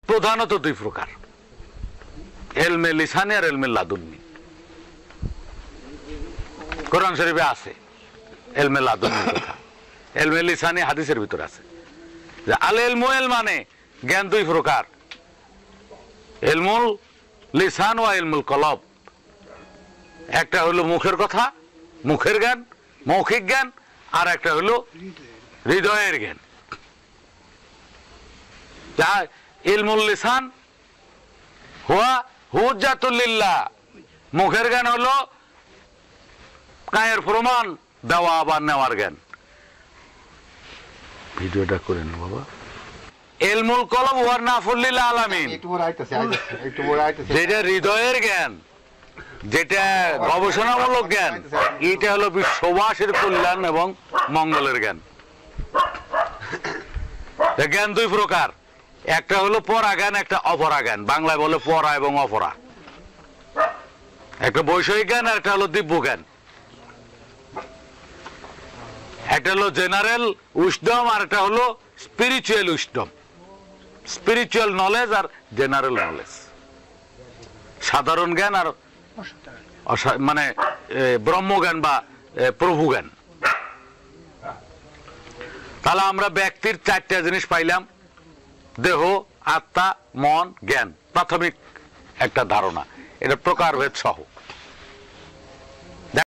প্রধানত দুই প্রকার, এলমে লিসানি আর এলমে লাদুন্নি। কোরআন শরীফে আছে এলমে লাদুন্নি কথা, এলমে লিসানি হাদিসের ভিতরে আছে। আল ইলমু মানে জ্ঞান দুই প্রকার, ইলমুল লিসান ওয়া ইলমুল কলব। একটা হলো মুখের কথা, মুখের জ্ঞান, মৌখিক জ্ঞান, আর একটা হলো হৃদয়ের জ্ঞান। যা ইলমুল লিসান হুয়া হুজ্জাতুল লিল্লাহ, মুখের জ্ঞান হলো কায়ের প্রমাণ দেওয়া বা নেওয়ার জ্ঞান। ভিডিওটা করেন বাবা। ইলমুল কলব হুয়া নাফুল লিল আলামিন, যেটা হৃদয়ের জ্ঞান, যেটা গবেষণামূলক জ্ঞান, এটা হলো বিশ্ববাসীর কল্যাণ এবং মঙ্গলের জ্ঞান। জ্ঞান দুই প্রকার, একটা হলো পরা জ্ঞান, একটা অপরা জ্ঞান। বাংলায় বলে পরা এবং অপরা। একটা বৈষয়িক জ্ঞান আর একটা হলো দিব্য জ্ঞান। একটা হলো জেনারেল উইসডম আর একটা হলো স্পিরিচুয়াল উইসডম। স্পিরিচুয়াল নলেজ আর জেনারেল নলেজ, সাধারণ জ্ঞান আর মানে ব্রহ্মজ্ঞান বা প্রভু জ্ঞান। তাহলে আমরা ব্যক্তির চারটা জিনিস পাইলাম, দেহ, আত্মা, মন, জ্ঞান। প্রাথমিক একটা ধারণা, এটা প্রকারভেদ সহ।